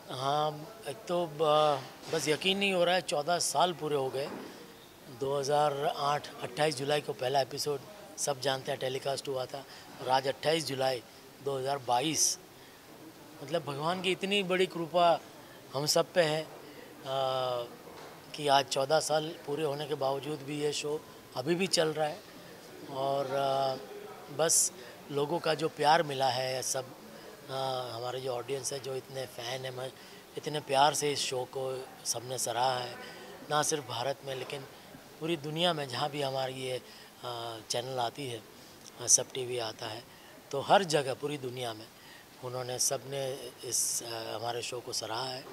हाँ, एक तो बस यकीन नहीं हो रहा है 14 साल पूरे हो गए। 2008 28 जुलाई को पहला एपिसोड सब जानते हैं टेलीकास्ट हुआ था और आज 28 जुलाई 2022। मतलब भगवान की इतनी बड़ी कृपा हम सब पे है कि आज 14 साल पूरे होने के बावजूद भी ये शो अभी भी चल रहा है। और बस लोगों का जो प्यार मिला है सब, हमारे जो ऑडियंस है जो इतने फ़ैन है, मैं इतने प्यार से इस शो को सबने सराहा है, ना सिर्फ भारत में लेकिन पूरी दुनिया में जहाँ भी हमारी ये चैनल आती है, सब टीवी आता है, तो हर जगह पूरी दुनिया में उन्होंने सब ने इस हमारे शो को सराहा है।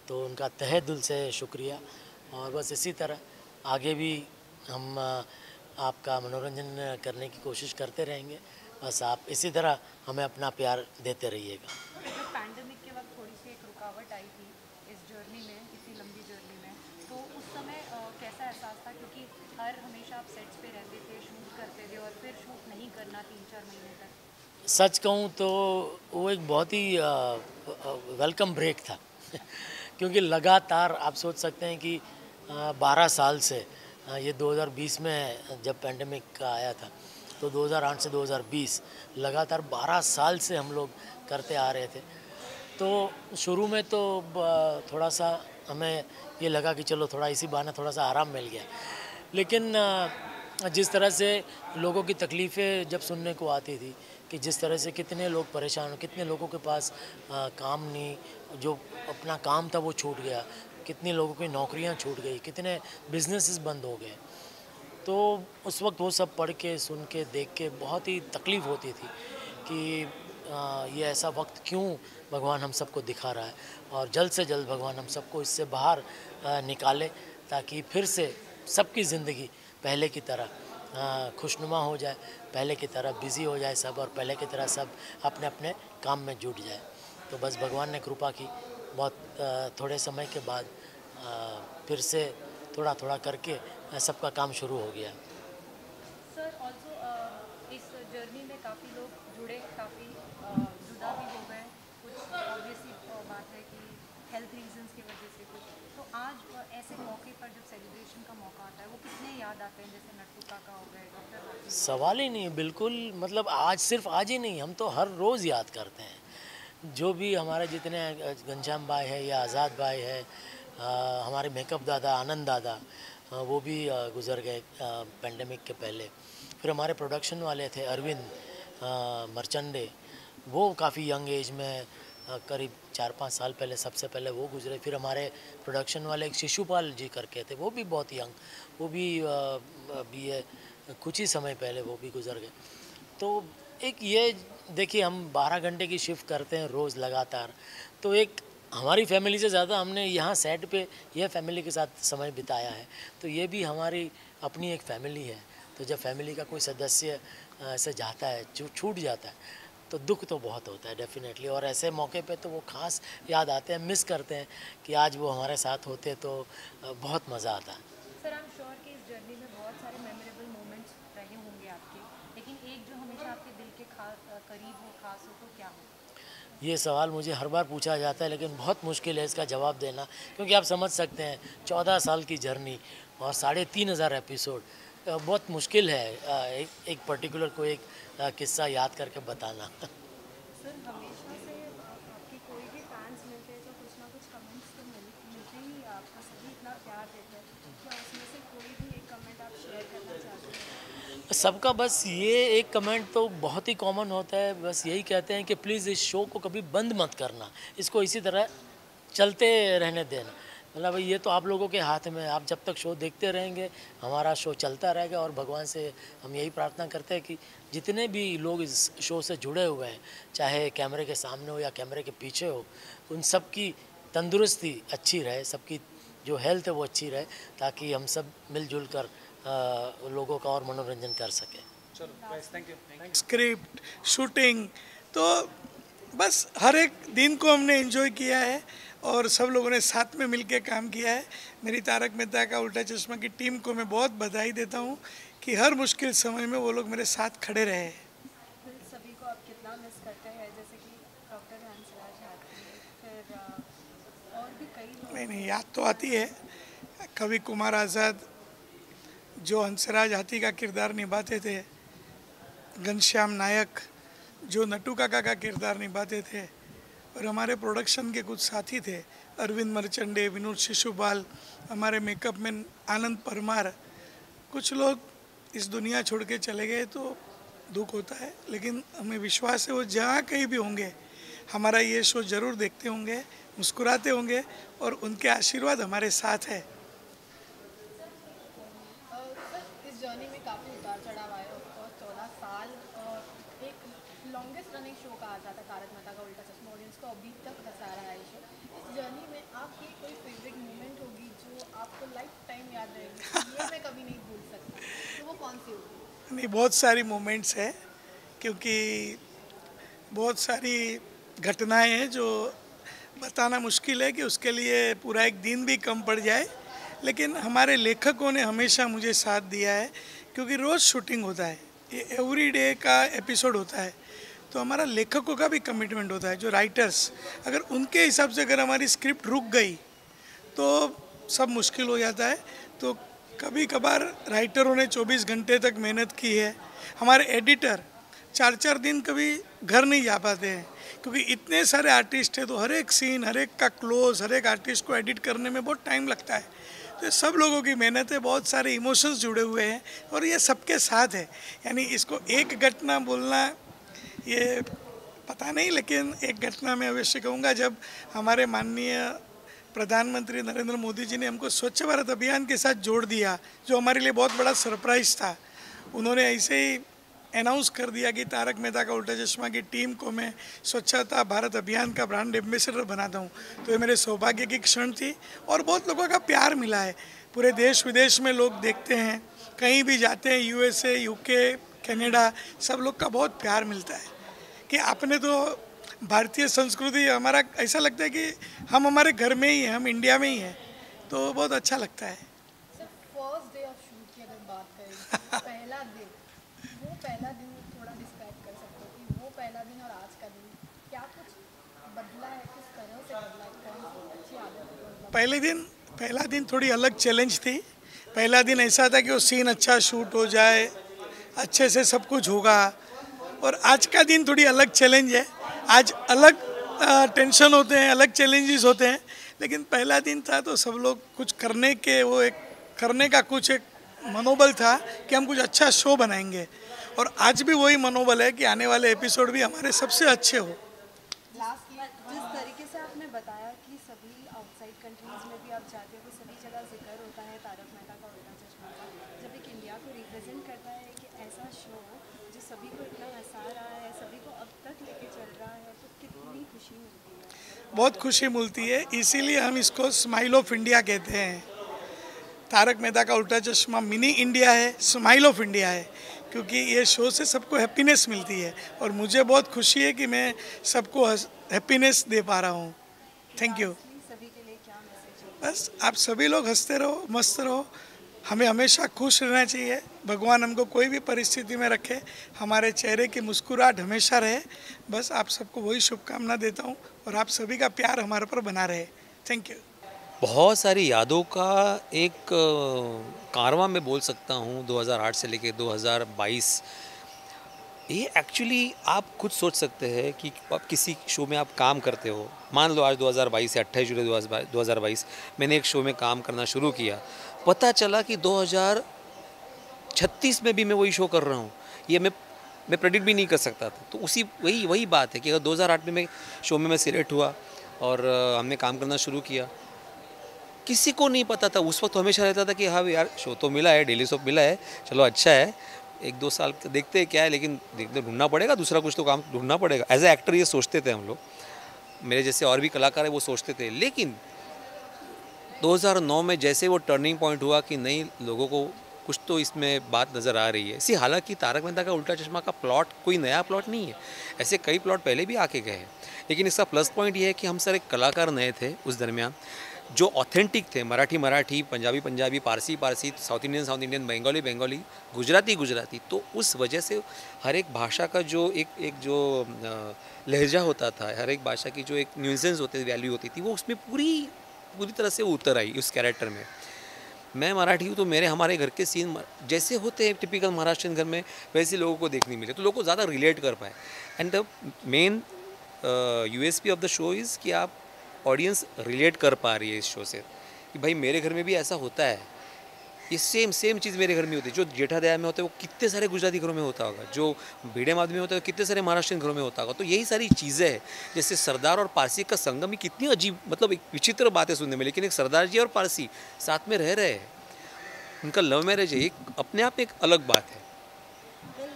तो उनका तहे दिल से शुक्रिया। और बस इसी तरह आगे भी हम आपका मनोरंजन करने की कोशिश करते रहेंगे। बस आप इसी तरह हमें अपना प्यार देते रहिएगा। जब पैंडेमिक के वक्त थोड़ी सी एक रुकावट आई थी इस जर्नी में, इसी लंबी जर्नी में, तो उस समय कैसा एहसास था? क्योंकि हर हमेशा आप सेट्स पे रहते थे, शूट करते थे और फिर शूट नहीं करना 3-4 महीने तक। सच कहूँ तो वो एक बहुत ही वेलकम ब्रेक था क्योंकि लगातार आप सोच सकते हैं कि 12 साल से, ये 2020 में जब पेंडेमिक का आया था तो 2008 से 2020 लगातार 12 साल से हम लोग करते आ रहे थे। तो शुरू में तो थोड़ा सा हमें ये लगा कि चलो थोड़ा इसी बहाने थोड़ा सा आराम मिल गया, लेकिन जिस तरह से लोगों की तकलीफ़ें जब सुनने को आती थी कि जिस तरह से कितने लोग परेशान, कितने लोगों के पास काम नहीं, जो अपना काम था वो छूट गया, कितने लोगों की नौकरियां छूट गई, कितने बिजनेसेस बंद हो गए। तो उस वक्त वो सब पढ़ के सुन के देख के बहुत ही तकलीफ़ होती थी कि ये ऐसा वक्त क्यों भगवान हम सबको दिखा रहा है, और जल्द से जल्द भगवान हम सबको इससे बाहर निकाले ताकि फिर से सबकी ज़िंदगी पहले की तरह खुशनुमा हो जाए, पहले की तरह बिज़ी हो जाए सब, और पहले की तरह सब अपने अपने काम में जुट जाए। तो बस भगवान ने कृपा की, बहुत थोड़े समय के बाद फिर से थोड़ा थोड़ा करके सबका काम शुरू हो गया। सर ऑल्सो इस जर्नी में काफ़ी लोग जुड़े, काफ़ी जुदा भी हो गए। कुछ ऑब्वियसली बात है कि हेल्थ रीजंस की वजह से कुछ। तो आज ऐसे मौके पर जब सेलिब्रेशन का मौका आता है, वो कितने याद आते हैं? जैसे नट्टू काका हो गए, डॉक्टर हाथी हो गए। सवाल ही नहीं, बिल्कुल। मतलब आज, सिर्फ आज ही नहीं, हम तो हर रोज़ याद करते हैं। जो भी हमारे जितने घनश्याम भाई है या आज़ाद भाई है, हमारे मेकअप दादा आनंद दादा, वो भी गुज़र गए पेंडेमिक के पहले। फिर हमारे प्रोडक्शन वाले थे अरविंद मर्चंडे, वो काफ़ी यंग एज में करीब 4-5 साल पहले, सबसे पहले वो गुजरे। फिर हमारे प्रोडक्शन वाले एक शिशुपाल जी करके थे, वो भी बहुत यंग, वो भी अभी ये कुछ ही समय पहले वो भी गुजर गए। तो एक ये देखिए, हम 12 घंटे की शिफ्ट करते हैं रोज़ लगातार, तो एक हमारी फैमिली से ज़्यादा हमने यहाँ सेट पे यह फैमिली के साथ समय बिताया है, तो ये भी हमारी अपनी एक फैमिली है। तो जब फैमिली का कोई सदस्य ऐसे जाता है, छूट जाता है, तो दुख तो बहुत होता है डेफिनेटली। और ऐसे मौके पे तो वो खास याद आते हैं, मिस करते हैं कि आज वो हमारे साथ होते तो बहुत मज़ा आता। सर आई एम श्योर कि इस जर्नी में बहुत सारे मेमोरेबल मोमेंट्स रहे होंगे आपके, लेकिन एक जो हमेशा आपके दिल के करीब हो, खास हो, तो क्या हो? ये सवाल मुझे हर बार पूछा जाता है, लेकिन बहुत मुश्किल है इसका जवाब देना, क्योंकि आप समझ सकते हैं 14 साल की जर्नी और 3,500 एपिसोड, बहुत मुश्किल है एक पर्टिकुलर को एक किस्सा याद करके बताना सर हमेशा से आपके कोई भी फैंस मिलते हैं तो कुछ ना कुछ कमेंट्स तो मिलते ही हैं आपको, सभी इतना प्यार देते हैं। क्या उसमें से कोई भी एक कमेंट आप शेयर करना चाहते हैं? सबका बस ये एक कमेंट तो बहुत ही कॉमन होता है, बस यही कहते हैं कि प्लीज़ इस शो को कभी बंद मत करना, इसको इसी तरह चलते रहने देना। मतलब ये तो आप लोगों के हाथ में है, आप जब तक शो देखते रहेंगे हमारा शो चलता रहेगा। और भगवान से हम यही प्रार्थना करते हैं कि जितने भी लोग इस शो से जुड़े हुए हैं, चाहे कैमरे के सामने हो या कैमरे के पीछे हो, उन सब की तंदुरुस्ती अच्छी रहे, सबकी जो हेल्थ है वो अच्छी रहे, ताकि हम सब मिलजुल कर लोगों का और मनोरंजन कर सकें। स्क्रिप्ट, शूटिंग, तो बस हर एक दिन को हमने एंजॉय किया है और सब लोगों ने साथ में मिलकर काम किया है। मेरी तारक मेहता का उल्टा चश्मा की टीम को मैं बहुत बधाई देता हूँ कि हर मुश्किल समय में वो लोग मेरे साथ खड़े रहे हैं। फिर सभी को आप कितना मिस करते हैं, जैसे कि डॉक्टर हंसराज हाथी, फिर नहीं, याद तो आती है। कवि कुमार आज़ाद जो हंसराज हाथी का किरदार निभाते थे, घनश्याम नायक जो नट्टू काका का किरदार निभाते थे, और हमारे प्रोडक्शन के कुछ साथी थे, अरविंद मर्चंडे, विनोद शिशुपाल, हमारे मेकअप मैन आनंद परमार, कुछ लोग इस दुनिया छोड़ के चले गए तो दुख होता है, लेकिन हमें विश्वास है वो जहाँ कहीं भी होंगे हमारा ये शो ज़रूर देखते होंगे, मुस्कुराते होंगे और उनके आशीर्वाद हमारे साथ है। इस जर्नी में काफ़ी उतार चढ़ाव आए। ऑफकोर्स 14 साल एक लॉन्गेस्ट रनिंग शो कहा जाता है तारक मेहता का उल्टा चश्मा, ऑडियंस को अभी तक हंसा रहा है शो। इस जर्नी में आपकी कोई फेवरेट मोमेंट होगी जो आपको लाइफ टाइम याद रहेगी, ये मैं कभी नहीं भूल सकती, तो वो कौन सी होगी? नहीं, बहुत सारी मोमेंट्स है, क्योंकि बहुत सारी घटनाएं हैं जो बताना मुश्किल है कि उसके लिए पूरा एक दिन भी कम पड़ जाए, लेकिन हमारे लेखकों ने हमेशा मुझे साथ दिया है, क्योंकि रोज़ शूटिंग होता है, ये एवरी डे का एपिसोड होता है, तो हमारा लेखकों का भी कमिटमेंट होता है, जो राइटर्स, अगर उनके हिसाब से अगर हमारी स्क्रिप्ट रुक गई तो सब मुश्किल हो जाता है। तो कभी कभार राइटरों ने 24 घंटे तक मेहनत की है, हमारे एडिटर 4-4 दिन कभी घर नहीं जा पाते हैं, क्योंकि इतने सारे आर्टिस्ट हैं, तो हर एक सीन, हर एक का क्लोज, हर एक आर्टिस्ट को एडिट करने में बहुत टाइम लगता है। तो सब लोगों की मेहनत है, बहुत सारे इमोशंस जुड़े हुए हैं और ये सबके साथ है। यानी इसको एक घटना बोलना ये पता नहीं, लेकिन एक घटना मैं अवश्य कहूँगा, जब हमारे माननीय प्रधानमंत्री नरेंद्र मोदी जी ने हमको स्वच्छ भारत अभियान के साथ जोड़ दिया, जो हमारे लिए बहुत बड़ा सरप्राइज़ था। उन्होंने ऐसे ही अनाउंस कर दिया कि तारक मेहता का उल्टा चश्मा की टीम को मैं स्वच्छता भारत अभियान का ब्रांड एम्बेसडर बनाता हूँ, तो ये मेरे सौभाग्य की क्षण थी और बहुत लोगों का प्यार मिला है। पूरे देश विदेश में लोग देखते हैं, कहीं भी जाते हैं, यूएसए, यूके, कनाडा, सब लोग का बहुत प्यार मिलता है कि आपने तो भारतीय संस्कृति, हमारा ऐसा लगता है कि हम हमारे घर में ही हैं, हम इंडिया में ही हैं, तो बहुत अच्छा लगता है। Sir, first day of shoot की अगर बात करें, पहला दिन, वो पहला दिन थोड़ा डिस्क्राइब कर सकते हो कि वो पहला दिन और आज का दिन क्या कुछ बदला है, किस तरह से बदला है, कौन सी अच्छी आदत है? पहला दिन थोड़ी अलग चैलेंज थी। पहला दिन ऐसा था कि वो सीन अच्छा शूट हो जाए, अच्छे से सब कुछ होगा, और आज का दिन थोड़ी अलग चैलेंज है। आज अलग टेंशन होते हैं, अलग चैलेंजेस होते हैं, लेकिन पहला दिन था तो सब लोग कुछ करने के, वो एक करने का कुछ एक मनोबल था कि हम कुछ अच्छा शो बनाएंगे, और आज भी वही मनोबल है कि आने वाले एपिसोड भी हमारे सबसे अच्छे हो। लास्ट जिस तरीके से आपने बताया कि सभी आउटसाइड कंट्रीज़ में भी आप जाते हो, सभी जगह जिक्र होता है तारक मेहता का उल्टा चश्मा का, जब एक इंडिया को रिप्रेजेंट करता है कि ऐसा शो जो सभी को इतना हंसा रहा है, सभी को अब तक लेके चल रहा है, तो कितनी खुशी मिलती है? बहुत खुशी मिलती है, इसीलिए हम इसको स्माइल ऑफ इंडिया कहते हैं। तारक मेहता का उल्टा चश्मा मिनी इंडिया है, स्माइल ऑफ इंडिया है, क्योंकि ये शो से सबको हैप्पीनेस मिलती है और मुझे बहुत खुशी है कि मैं सबको हैप्पीनेस दे पा रहा हूँ। Thank you. सभी के लिए क्या मैसेज है? बस आप सभी लोग हंसते रहो, मस्त रहो, हमें हमेशा खुश रहना चाहिए। भगवान हमको कोई भी परिस्थिति में रखे, हमारे चेहरे की मुस्कुराहट हमेशा रहे, बस आप सबको वही शुभकामना देता हूँ और आप सभी का प्यार हमारे पर बना रहे। Thank you. बहुत सारी यादों का एक कारवां मैं बोल सकता हूँ 2008 से लेके 2022। ये एक्चुअली आप खुद सोच सकते हैं कि आप किसी शो में आप काम करते हो, मान लो आज 2022 है, 28 जुलाई 2022 मैंने एक शो में काम करना शुरू किया, पता चला कि 2036 में भी मैं वही शो कर रहा हूँ, ये मैं प्रेडिक्ट भी नहीं कर सकता था। तो वही बात है कि अगर 2008 में मैं शो में सिलेक्ट हुआ और हमने काम करना शुरू किया, किसी को नहीं पता था उस वक्त, हमेशा रहता था कि हाँ यार शो तो मिला है, डेली सोप मिला है, चलो अच्छा है, 1-2 साल देखते हैं क्या है, लेकिन देखते ढूंढना पड़ेगा, दूसरा कुछ तो काम ढूंढना पड़ेगा। एज ए एक्टर ये सोचते थे हम लोग, मेरे जैसे और भी कलाकार है वो सोचते थे। लेकिन 2009 में जैसे वो टर्निंग पॉइंट हुआ कि नहीं, लोगों को कुछ तो इसमें बात नज़र आ रही है। हालांकि तारक मेहता का उल्टा चश्मा का प्लॉट कोई नया प्लॉट नहीं है, ऐसे कई प्लॉट पहले भी आके गए हैं, लेकिन इसका प्लस पॉइंट ये है कि हम सारे कलाकार नए थे उस दरमियान, जो ऑथेंटिक थे, मराठी, पंजाबी, पारसी, साउथ इंडियन, बंगाली, गुजराती। तो उस वजह से हर एक भाषा का जो एक जो लहजा होता था, हर एक भाषा की जो एक न्यूसेंस होते थे, वैल्यू होती थी, वो उसमें पूरी पूरी तरह से उतर आई उस कैरेक्टर में। मैं मराठी हूँ तो हमारे घर के सीन जैसे होते हैं टिपिकल महाराष्ट्रियन घर में, वैसे लोगों को देखने मिले, तो लोगों को ज़्यादा रिलेट कर पाए। And the main USP of the show is कि आप ऑडियंस रिलेट कर पा रही है इस शो से, कि भाई मेरे घर में भी ऐसा होता है, ये सेम चीज़ मेरे घर में होती है। जो जेठादया में होता है वो कितने सारे गुजराती घरों में होता होगा, जो भिड़े माधवी में होता है वो कितने सारे महाराष्ट्रियन घरों में होता होगा। तो यही सारी चीज़ें हैं, जैसे सरदार और पारसी का संगम, ही कितनी अजीब, मतलब एक विचित्र बातें सुनने में, लेकिन एक सरदार जी और पारसी साथ में रह रहे हैं, उनका लव मैरिज है, एक अपने आप एक अलग बात है। वेल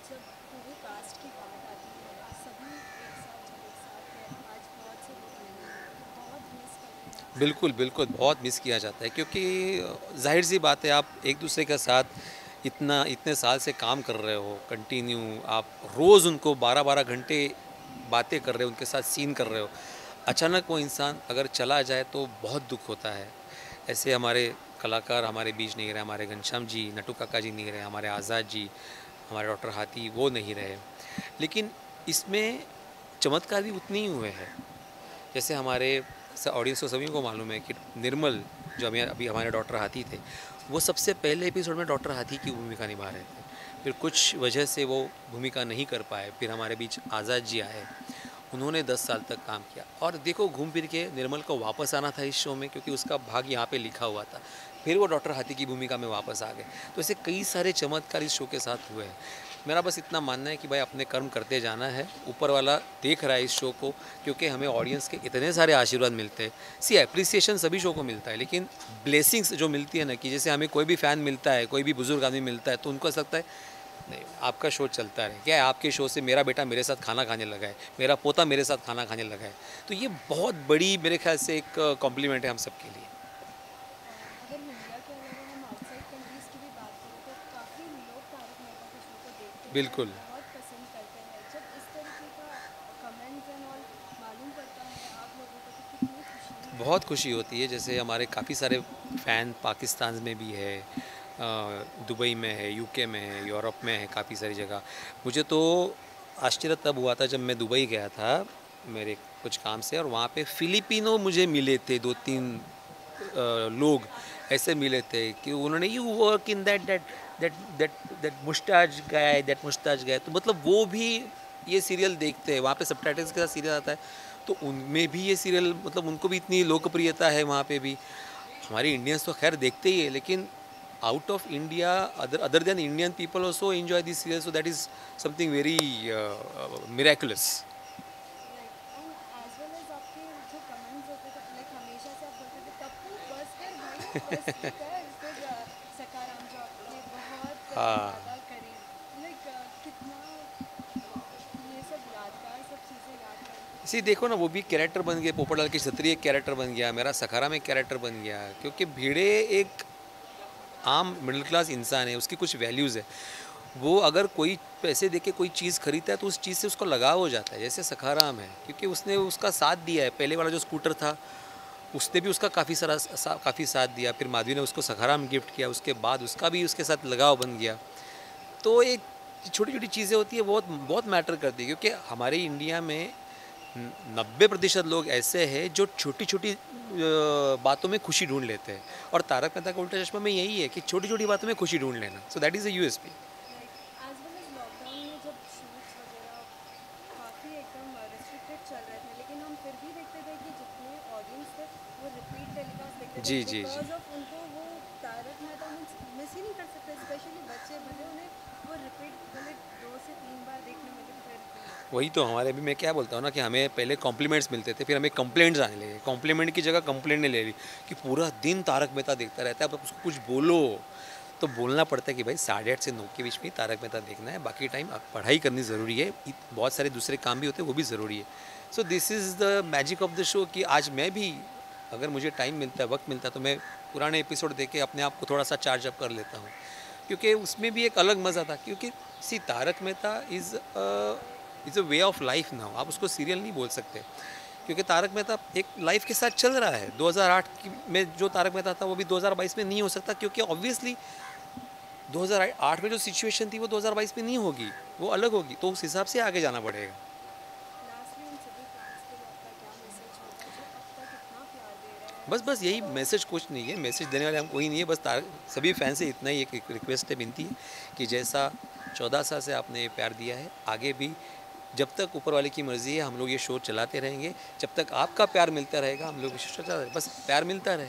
जब पूरे कास्ट की बात आती है, सभी एक साथ जब एक साथ हैं, आज बहुत से लोग नहीं हैं, बहुत मिस करते हैं। बिल्कुल बिल्कुल, बहुत मिस किया जाता है, क्योंकि जाहिर सी बात है, आप एक दूसरे के साथ इतने साल से काम कर रहे हो कंटिन्यू, आप रोज़ उनको 12-12 घंटे बातें कर रहे हो, उनके साथ सीन कर रहे हो, अचानक वो इंसान अगर चला जाए तो बहुत दुख होता है। ऐसे हमारे कलाकार हमारे बीच नहीं रहे, हमारे घनश्याम जी, नटू काका जी नहीं रहे, हमारे आज़ाद जी, हमारे डॉक्टर हाथी वो नहीं रहे, लेकिन इसमें चमत्कार भी उतनी ही हुए हैं। जैसे हमारे ऑडियंस को सभी को मालूम है कि निर्मल जो अभी हमारे डॉक्टर हाथी थे, वो सबसे पहले एपिसोड में डॉक्टर हाथी की भूमिका निभा रहे थे, फिर कुछ वजह से वो भूमिका नहीं कर पाए, फिर हमारे बीच आज़ाद जी आए, उन्होंने 10 साल तक काम किया, और देखो घूम फिर के निर्मल को वापस आना था इस शो में, क्योंकि उसका भाग यहाँ पे लिखा हुआ था, फिर वो डॉक्टर हाथी की भूमिका में वापस आ गए। तो ऐसे कई सारे चमत्कार इस शो के साथ हुए हैं। मेरा बस इतना मानना है कि भाई अपने कर्म करते जाना है, ऊपर वाला देख रहा है इस शो को, क्योंकि हमें ऑडियंस के इतने सारे आशीर्वाद मिलते हैं। सी एप्रिसिएशन सभी शो को मिलता है, लेकिन ब्लेसिंग्स जो मिलती है ना, कि जैसे हमें कोई भी फ़ैन मिलता है, कोई भी बुजुर्ग आदमी मिलता है, तो उनको ऐसा लगता है नहीं आपका शो चलता रहे, क्या है आपके शो से मेरा बेटा मेरे साथ खाना खाने लगा है, मेरा पोता मेरे साथ खाना खाने लगा है। तो ये बहुत बड़ी मेरे ख्याल से एक कॉम्प्लीमेंट है हम सब के लिए। अगर इंडिया के अलावा हम आउटसाइड कंट्रीज़ की भी बात करें तो काफ़ी लोग तारक मेहता के शो को देखते हैं, बिल्कुल। बहुत पसंद करते हैं। जब इस तरीके का कमेंट्स एंड ऑल मालूम पड़ता है आप लोगों को, तो कितनी खुशी होती है। बहुत खुशी होती है। जैसे हमारे काफ़ी सारे फ़ैन पाकिस्तान में भी है, दुबई में है, यूके में है, यूरोप में है, काफ़ी सारी जगह। मुझे तो आश्चर्य तब हुआ था जब मैं दुबई गया था मेरे कुछ काम से, और वहाँ पे फ़िलिपिनो मुझे मिले थे 2-3 लोग ऐसे मिले थे कि उन्होंने यू वर्क इन दैट मुस्ताज गाय, तो मतलब वो भी ये सीरियल देखते हैं, वहाँ पे सबटाइटल्स के साथ सीरियल आता है, तो उनमें भी ये सीरियल, मतलब उनको भी इतनी लोकप्रियता है वहाँ पे भी। हमारे इंडियंस तो खैर देखते ही है, लेकिन out of India other than Indian people also enjoy this serial, so that is something very miraculous. And as well as आपके जो कमेंट्स होते थे, लाइक हमेशा से आप बोलते थे तप्पू बस कर भाई, बस कर, फिर सकाराम जो आपने बहुत ज़्यादा करी, लाइक कितना ये सब यादगार सब चीज़ें याद करें। इसी देखो ना, वो भी कैरेक्टर बन गए, पोपटलाल की छतरी एक कैरेक्टर बन गया, मेरा सखारा में एक कैरेक्टर बन गया, क्योंकि भिड़े एक आम मिडिल क्लास इंसान है, उसकी कुछ वैल्यूज़ है, वो अगर कोई पैसे दे के कोई चीज़ खरीदता है तो उस चीज़ से उसको लगाव हो जाता है। जैसे सखाराम है, क्योंकि उसने उसका साथ दिया है, पहले वाला जो स्कूटर था उसने भी उसका काफ़ी साथ दिया, फिर माधवी ने उसको सखाराम गिफ्ट किया, उसके बाद उसका भी उसके साथ लगाव बन गया। तो एक छोटी छोटी चीज़ें होती है, बहुत बहुत मैटर करती है, क्योंकि हमारे इंडिया में 90% लोग ऐसे हैं जो छोटी छोटी बातों में खुशी ढूंढ लेते हैं, और तारक मेहता का उल्टा चश्मा में यही है कि छोटी छोटी बातों में खुशी ढूंढ लेना, so that is a USP. Like as well as lockdown में जब शूट्स वगैरह काफ़ी एकदम रिस्ट्रिक्टेड चल रहे थे, लेकिन हम फिर भी देखते थे कि जितने ऑडियंस थे वो रिपीट टेलीकास्ट देखते थे, जी जी जी। बिकॉज ऑफ उनको वो तारक मेहता मिस ही नहीं कर सकते, स्पेशली बच्चे भले उन्हें वो रिपीट भले 2 से 3 बार देखने मिले तो फिर वही तो हमारे भी, मैं क्या बोलता हूँ ना, कि हमें पहले कॉम्प्लीमेंट्स मिलते थे, फिर हमें कंप्लेंट्स आने लगे, कॉम्प्लीमेंट की जगह कंप्लेंट ने ले ली कि पूरा दिन तारक मेहता देखता रहता है, अब उसको कुछ बोलो, तो बोलना पड़ता है कि भाई 8:30 से 9 के बीच में तारक मेहता देखना है, बाकी टाइम पढ़ाई करनी ज़रूरी है, बहुत सारे दूसरे काम भी होते हैं, वो भी ज़रूरी है। So this is the magic of the show, कि आज मैं भी अगर मुझे टाइम मिलता है, वक्त मिलता है, तो मैं पुराने एपिसोड देख के अपने आप को थोड़ा सा चार्ज अप कर लेता हूँ, क्योंकि उसमें भी एक अलग मज़ा था। क्योंकि see Tarak Mehta is a way of life now, आप उसको सीरियल नहीं बोल सकते, क्योंकि तारक मेहता एक लाइफ के साथ चल रहा है। 2008 में जो तारक मेहता था वो भी 2022 में नहीं हो सकता, क्योंकि ऑब्वियसली 2008 में जो सिचुएशन थी वो 2022 में नहीं होगी, वो अलग होगी, तो उस हिसाब से आगे जाना पड़ेगा। लास्टली उन सभी फैंस के लिए आपका क्या मैसेज होगा जो अब तक इतना प्यार दे रहे हैं बस बस यही मैसेज, कुछ नहीं है, मैसेज देने वाले हम कोई नहीं है, बस सभी फैन से इतना ही एक रिक्वेस्ट है, विनती है कि जैसा 14 साल से आपने प्यार दिया है, आगे भी जब तक ऊपर वाले की मर्ज़ी है हम लोग ये शो चलाते रहेंगे, जब तक आपका प्यार मिलता रहेगा हम लोग ये शो चलाते रहेंगे, बस प्यार मिलता रहे।